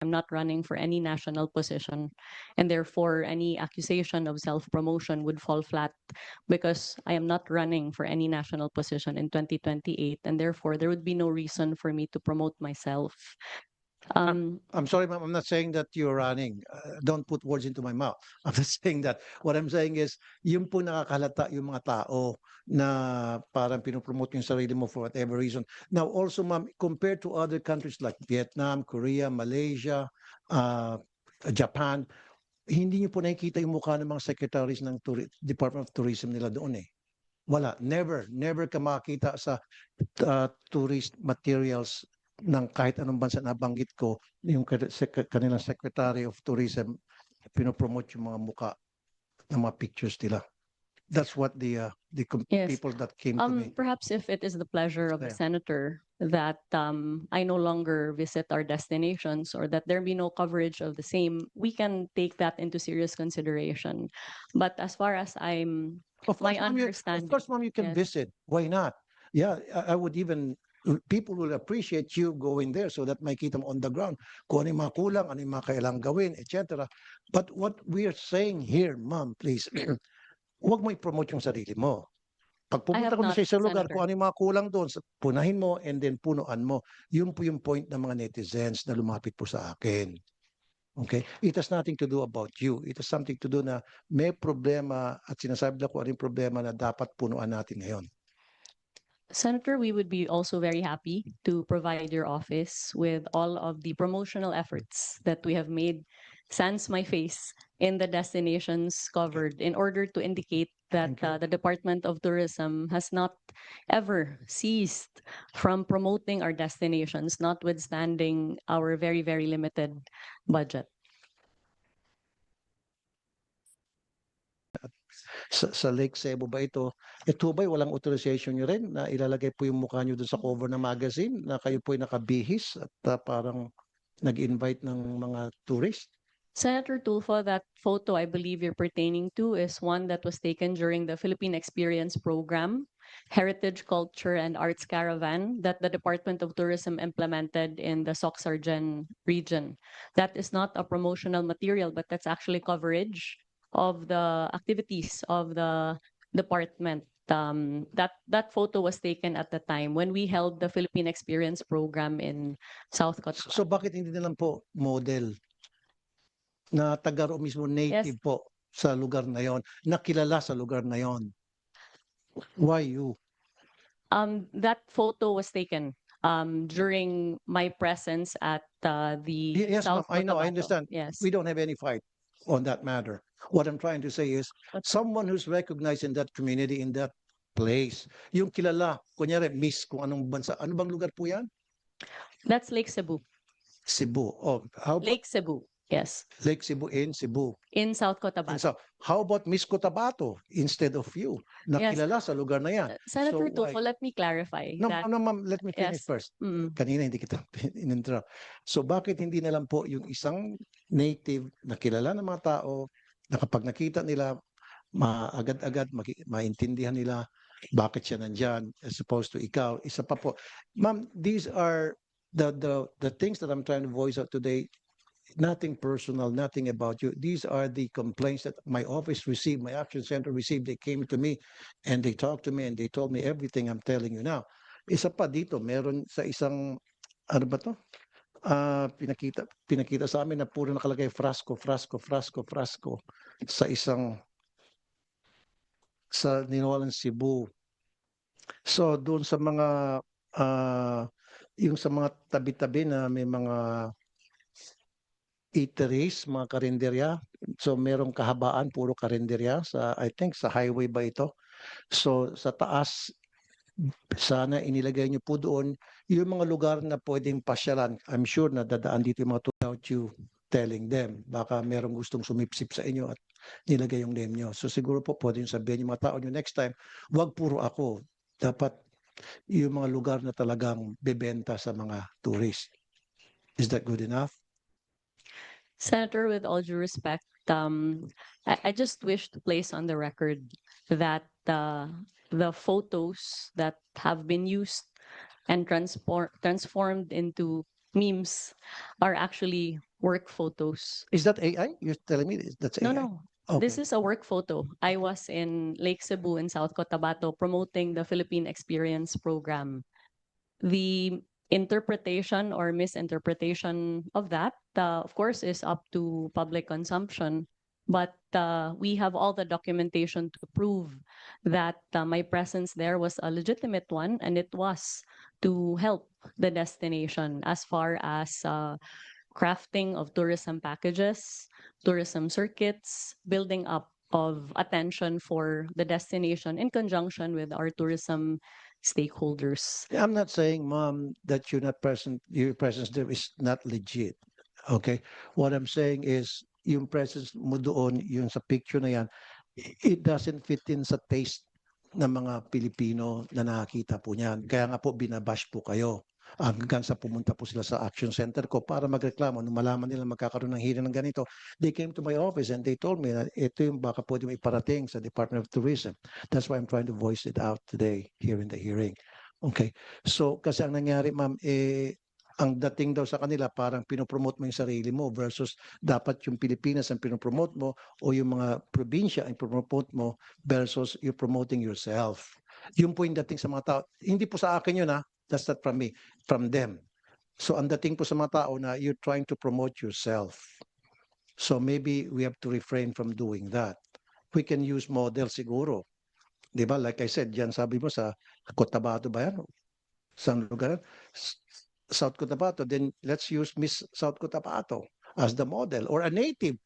I'm not running for any national position, and therefore any accusation of self-promotion would fall flat because I am not running for any national position in 2028, and therefore there would be no reason for me to promote myself. I'm sorry, ma'am. I'm not saying that you're running. Don't put words into my mouth. I'm not saying that. What I'm saying is, yung po nakakalata yung mga tao na parang pinopromote yung sarili mo for whatever reason. Now, also, ma'am, compared to other countries like Vietnam, Korea, Malaysia, uh, Japan, hindi niyo po nakikita yung mukha ng mga secretaries ng Department of Tourism nila doon eh. Wala. Never ka makakita sa tourist materials ng kahit anong bansa na banggit ko, yung kanilang Secretary of Tourism, pinopromote yung mga muka ng mga pictures nila. That's what the Yes. people that came to me. Perhaps if it is the pleasure of the Yeah. senator that I no longer visit our destinations or that there be no coverage of the same, we can take that into serious consideration. But as far as Of my course, ma'am, understanding, of course, ma'am, you can yes. visit. Why not? Yeah, I would even, people will appreciate you going there so that makita mo on the ground kung ano yung mga kulang, ano yung mga kailangang gawin, etc. But what we are saying here, ma'am, please, huwag mo i-promote yung sarili mo. Pag I pumunta have ka not, sa isang lugar, Senator. kung ano yung mga kulang doon, punahin mo and then punuan mo. Yun po yung point ng mga netizens na lumapit po sa akin. Okay? It has nothing to do about you. It has something to do na may problema at sinasabi na kung ano yung problema na dapat punuan natin ngayon. Senator, we would be also very happy to provide your office with all of the promotional efforts that we have made sans my face in the destinations covered in order to indicate that Thank you. the Department of Tourism has not ever ceased from promoting our destinations, notwithstanding our very, very limited budget. Sa Lake Cebu ba ito? Ito ba'y walang authorization nyo rin na ilalagay po yung mukha nyo doon sa cover ng magazine na kayo po'y nakabihis at parang nag-invite ng mga tourist? Senator Tulfo, that photo I believe you're pertaining to is one that was taken during the Philippine Experience Program, Heritage, Culture, and Arts Caravan that the Department of Tourism implemented in the Soc-Sargen region. That is not a promotional material, but that's actually coverage of the activities of the department. That photo was taken at the time when we held the Philippine Experience Program in South Cotabato. So bakit hindi na lang po model na taga roon mismo, native po sa lugar na yon, nakilala sa lugar na yon? Why you? That photo was taken during my presence at the Yes, ma'am, South I know, I Cotabato. understand. Yes. We don't have any fight on that matter. What I'm trying to say is, But- someone who's recognized in that community, in that place, yung kilala, kunyari, miss kung anong bansa, ano bang lugar po yan? That's Lake Cebu. Cebu. Oh, how about Lake Cebu. Yes. Lake Cebu in Cebu? In South And Cotabato. so, how about Miss Cotabato instead of you? Nakilala sa lugar na yan. Senator So, why? Tulfo, let me clarify No, that. no, ma'am, let me finish Yes. first. Mm. Kanina hindi kita in-interrupt. So bakit hindi na lang po yung isang native na kilala ng mga tao na kapag nakita nila, maagad-agad maintindihan nila bakit siya nandyan as opposed to ikaw. Isa pa po. Ma'am, these are the things that I'm trying to voice out today. Nothing personal, nothing about you. These are the complaints that my office received, my action center received. They came to me and they talked to me and they told me everything I'm telling you now. Isa pa dito, meron sa isang, ano ba to? Pinakita sa amin na puro nakalagay frasco sa isang, sa Ninolan, Cebu. So doon sa mga, yung sa mga tabi-tabi na may mga eateries, mga karinderya. So merong kahabaan, puro karinderya sa, I think sa highway ba ito? So sa taas, sana inilagay niyo po doon yung mga lugar na pwedeng pasyalan. I'm sure na dadaan dito yung mga without you telling them. Baka merong gustong sumipsip sa inyo at nilagay yung name nyo. So siguro po pwede yung sabihin yung mga tao nyo next time, wag puro ako. Dapat yung mga lugar na talagang bebenta sa mga tourist. Is that good enough? Senator, with all due respect, I just wish to place on the record that the photos that have been used and transformed into memes are actually work photos. Is that AI? You're telling me that's No, AI? no. This Okay. is a work photo. I was in Lake Cebu in South Cotabato promoting the Philippine Experience Program. The interpretation or misinterpretation of that, of course, is up to public consumption. But we have all the documentation to prove that my presence there was a legitimate one, and it was to help the destination as far as crafting of tourism packages, tourism circuits, building up of attention for the destination in conjunction with our tourism stakeholders. I'm not saying, Mom, that you're not present, your presence there is not legit. Okay? What I'm saying is, yung presence mo doon, yung sa picture na yan, it doesn't fit in sa taste ng mga Pilipino na nakakita po niyan. Kaya nga po, binabash po kayo. Hanggang sa pumunta po sila sa action center ko para magreklamo. Nung malaman nila magkakaroon ng hearing ng ganito, they came to my office and they told me na ito yung baka pwede mo iparating sa Department of Tourism. That's why I'm trying to voice it out today here in the hearing. Okay. So, kasi ang nangyari, ma'am, ang dating daw sa kanila, parang pinopromote mo yung sarili mo versus dapat yung Pilipinas ang pinopromote mo o yung mga probinsya ang pinopromote mo versus you promoting yourself. Yun po yung dating sa mga tao. Hindi po sa akin yun, ha? That's not from me, from them. So, ang dating po sa mga tao na you're trying to promote yourself. So, maybe we have to refrain from doing that. We can use model siguro. Di ba? Like I said, yan sabi mo sa Cotabato ba yan? Saan lugar? South Cotabato. Then let's use Miss South Cotabato as the model or a native